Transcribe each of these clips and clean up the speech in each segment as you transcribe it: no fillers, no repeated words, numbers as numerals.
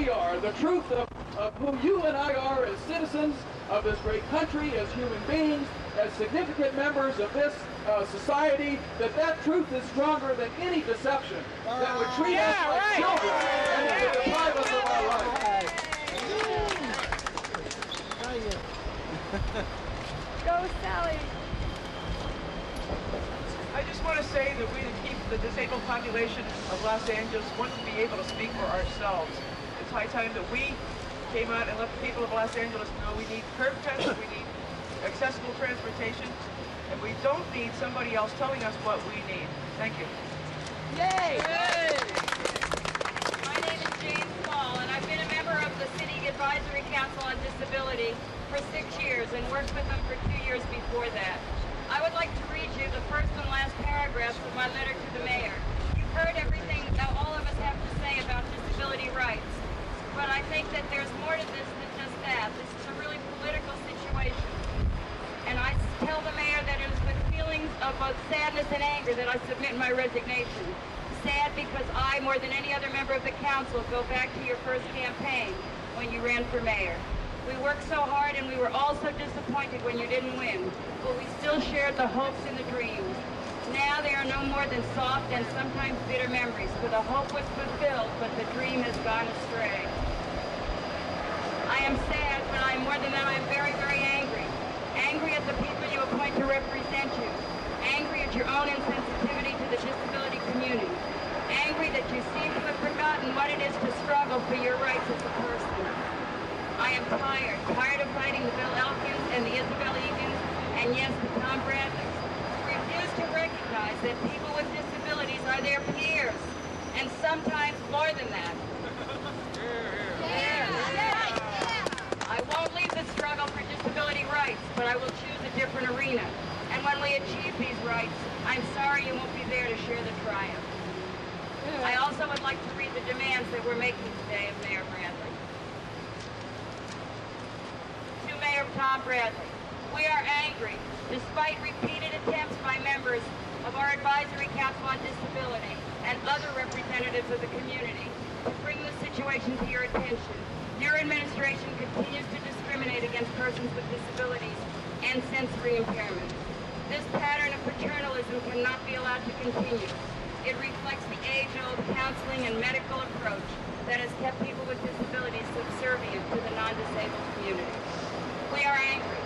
we are, the truth of who you and I are as citizens of this great country, as human beings, as significant members of this society, that truth is stronger than any deception that would treat us like children and that would deprive us of our rights. Go, Sally. I just want to say that we, the disabled population of Los Angeles, want to be able to speak for ourselves. It's high time that we came out and let the people of Los Angeles know we need curb cuts, we need accessible transportation, and we don't need somebody else telling us what we need. Thank you. Yay! Yay! My name is Jane Small, and I've been a member of the City Advisory Council on Disability for 6 years and worked with them for 2 years before that. I would like to read you the first and last paragraphs of my letter to the mayor. You've heard everything that all of us have to say about disability rights, but I think that there's more to this than just that. This is a really political situation. And I tell the mayor that it is with feelings of both sadness and anger that I submit my resignation. Sad because I, more than any other member of the council, go back to your first campaign when you ran for mayor. We worked so hard and we were all so disappointed when you didn't win, but we still shared the hopes and the dreams. Now they are no more than soft and sometimes bitter memories, for the hope was fulfilled, but the dream has gone astray. I am sad, but I am more than that, I am very, very angry. Angry at the people you appoint to represent you. Angry at your own insensitivity to the disability community. Angry that you seem to have forgotten what it is to struggle for your rights as a person. I am tired of fighting the Bill Elkins and the Isabel Egan's, and yes, the Tom Bradleys, who refuse to recognize that people with disabilities are their peers, and sometimes more than that. I won't leave the struggle for disability rights, but I will choose a different arena. And when we achieve these rights, I'm sorry you won't be there to share the triumph. I also would like to read the demands that we're making today of Mayor Bradley. To Mayor Tom Bradley, we are angry, despite repeated attempts by members of our Advisory Council on Disability and other representatives of the community to bring the situation to your attention. Your administration continues to discriminate against persons with disabilities and sensory impairments. This pattern of paternalism cannot be allowed to continue. It reflects the age-old counseling and medical approach that has kept people with disabilities subservient to the non-disabled community. We are angry.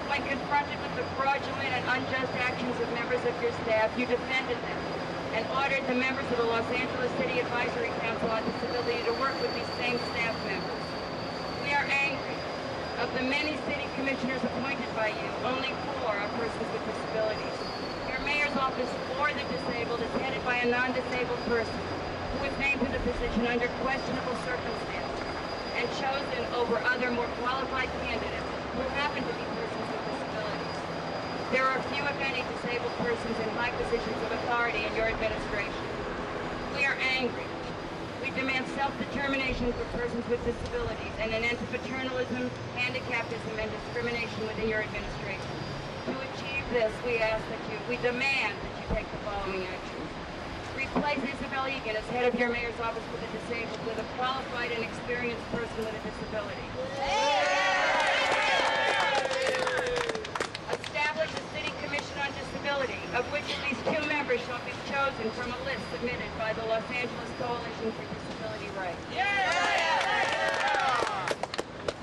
When confronted with the fraudulent and unjust actions of members of your staff, you defended them and ordered the members of the Los Angeles City Advisory Council on Disability to work with these same staff members. We are angry. Of the many city commissioners appointed by you, only 4 are persons with disabilities. Your mayor's office for the disabled is headed by a non-disabled person who was named to the position under questionable circumstances and chosen over other more qualified candidates who happen to be persons with disabilities. There are few, if any, disabled persons in high positions of authority in your administration. We are angry. We demand self-determination for persons with disabilities and an end to paternalism, handicapism, and discrimination within your administration. To achieve this, we demand that you take the following actions. Replace Isabel Egan as head of your mayor's office for the disabled with a qualified and experienced person with a disability. Establish a city commission on disability, of which at least 2 members shall be chosen from a list submitted by the Los Angeles Coalition for Disability Rights.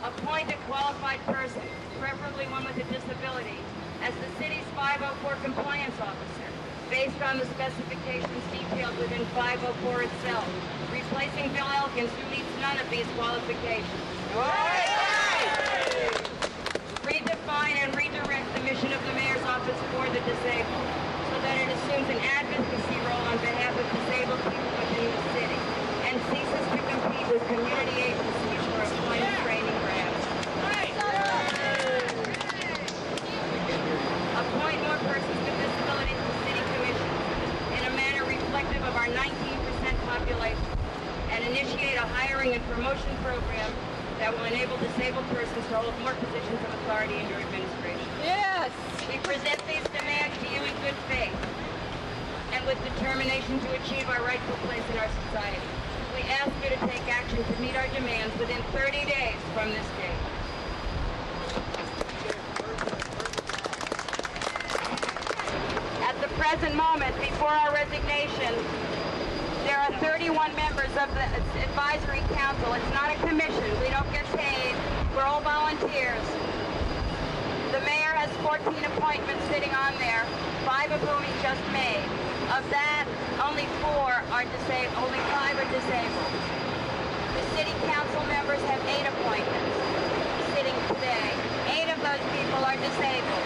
Appoint a qualified person, preferably one with a disability, as the city's 504 compliance officer, based on the specifications detailed within 504 itself, replacing Bill Elkins, who meets none of these qualifications. Redefine and redirect the mission of the mayor's office for the disabled, so that it assumes an advocacy role on behalf of disabled people within the city, and ceases to compete with community agencies for employment training grants. Appoint more persons with disabilities to city commissions in a manner reflective of our 19% population, and initiate a hiring and promotion program that will enable disabled persons to hold more positions of authority in your administration. Yes! We present these demands to you in good faith and with determination to achieve our rightful place in our society. We ask you to take action to meet our demands within 30 days from this date. At the present moment, before our resignation, there are 31 members of the advisory council. It's not a commission. We don't get paid. We're all volunteers. The mayor has 14 appointments sitting on there, 5 of whom he just made. Of that, only 4 are disabled. Only 5 are disabled. The city council members have 8 appointments sitting today. 8 of those people are disabled.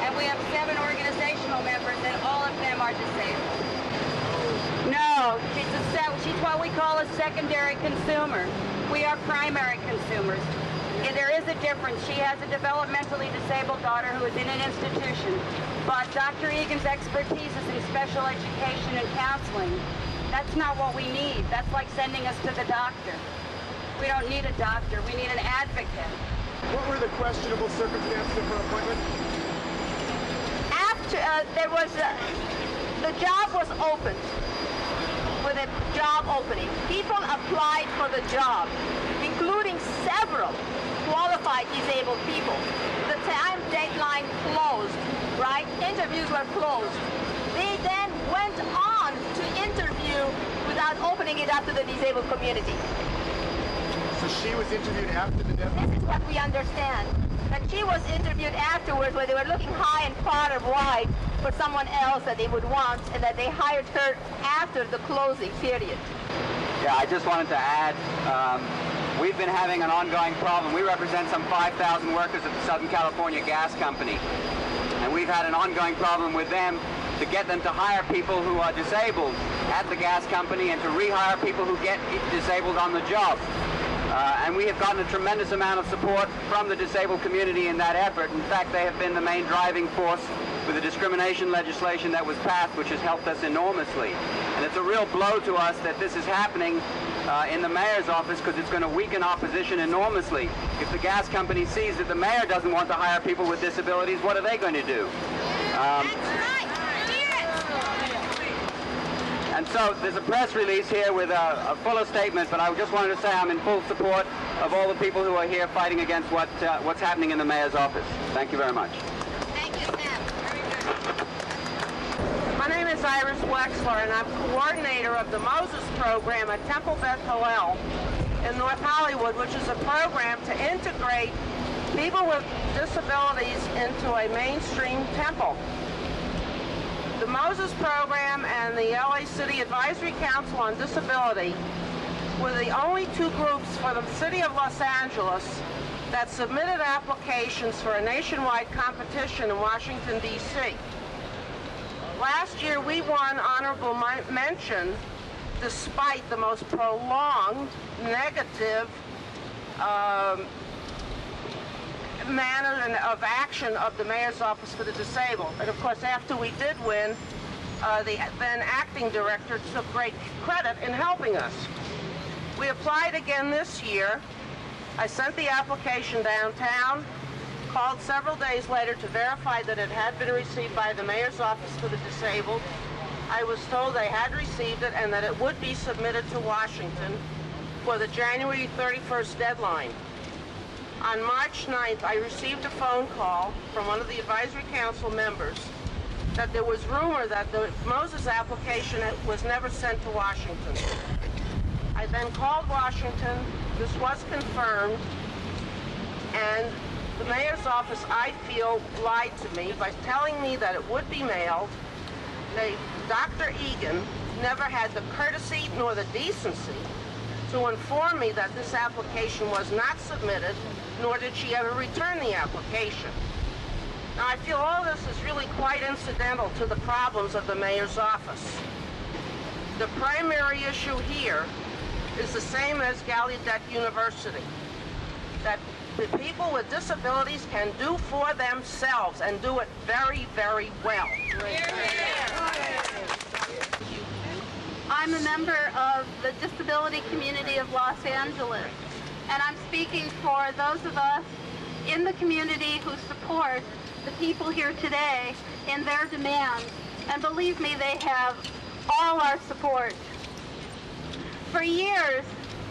And we have 7 organizational members, and all of them are disabled. No, she's what we call a secondary consumer. We are primary consumers. Yeah, there is a difference. She has a developmentally disabled daughter who is in an institution. But Dr. Egan's expertise is in special education and counseling. That's not what we need. That's like sending us to the doctor. We don't need a doctor. We need an advocate. What were the questionable circumstances of her appointment? After the job was opened with a job opening. People applied for the job, including several qualified disabled people. The time deadline closed, right? Interviews were closed. They then went on to interview without opening it up to the disabled community. So she was interviewed after the deadline? This is what we understand. That she was interviewed afterwards where they were looking high and far and wide for someone else that they would want, and that they hired her after the closing period. Yeah, I just wanted to add, we've been having an ongoing problem. We represent some 5,000 workers at the Southern California Gas Company, and we've had an ongoing problem with them to get them to hire people who are disabled at the gas company and to rehire people who get disabled on the job. And we have gotten a tremendous amount of support from the disabled community in that effort. In fact, they have been the main driving force with the discrimination legislation that was passed, which has helped us enormously. And it's a real blow to us that this is happening in the mayor's office, because it's going to weaken our position enormously. If the gas company sees that the mayor doesn't want to hire people with disabilities, what are they going to do? And so there's a press release here with a fuller statement, but I just wanted to say I'm in full support of all the people who are here fighting against what's happening in the mayor's office. Thank you very much. Thank you, Sam. My name is Iris Wexler, and I'm coordinator of the Moses program at Temple Beth Hallel in North Hollywood, which is a program to integrate people with disabilities into a mainstream temple. The Moses program and the LA City Advisory Council on Disability were the only 2 groups for the city of Los Angeles that submitted applications for a nationwide competition in Washington, D.C. Last year, we won honorable mention despite the most prolonged negative manner of action of the mayor's office for the disabled. And of course, after we did win, the then acting director took great credit in helping us. We applied again this year. I sent the application downtown, called several days later to verify that it had been received by the mayor's office for the disabled. I was told they had received it and that it would be submitted to Washington for the January 31st deadline. On March 9th, I received a phone call from one of the advisory council members that there was rumor that the Moses application was never sent to Washington. I then called Washington. This was confirmed, and the mayor's office, I feel, lied to me by telling me that it would be mailed. Dr. Egan never had the courtesy nor the decency to inform me that this application was not submitted, nor did she ever return the application. Now, I feel all this is really quite incidental to the problems of the mayor's office. The primary issue here is the same as Gallaudet University, that the people with disabilities can do for themselves and do it very, very well. I'm a member of the disability community of Los Angeles, and I'm speaking for those of us in the community who support the people here today in their demands. And believe me, they have all our support. For years,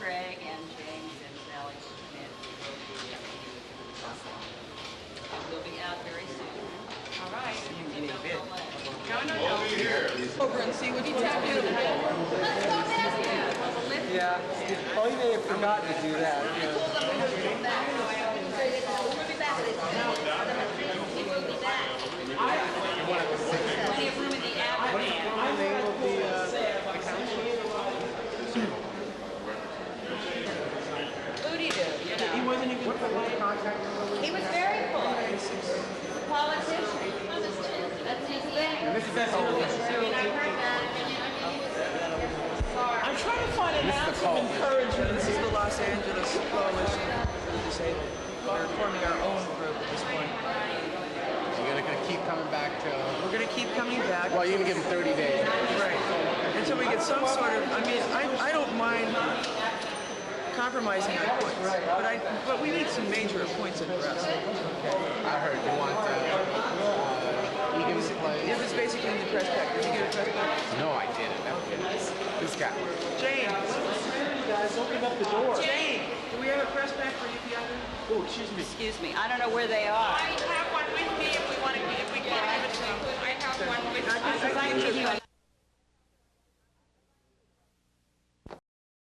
Craig and James and Sally will come in. We'll be out very soon. All right. No. Over and see which one's available. Yeah. Well, you may have forgotten to do that. You know. Plenty of room in the admin. Booty-doo, you know. He wasn't even polite. He was very polite. Politician. That's his thing. I'm trying to find an ounce of encouragement. This is the Los Angeles Coalition for the Disabled. We're forming our own group at this point. You're gonna keep coming back to. We're going to keep coming back. Well, you're gonna give them 30 days. Right. Until we get some sort of, I mean, I don't mind compromising our points, but we need some major points addressed. I heard you want Egan's place. It was basically in the press pack. Did you get a press pack? No, I didn't. This guy. James. Guys, open up the door. James, do we have a press pack for you, Piazza? Oh, excuse me. Excuse me, I don't know where they are. I have one with me.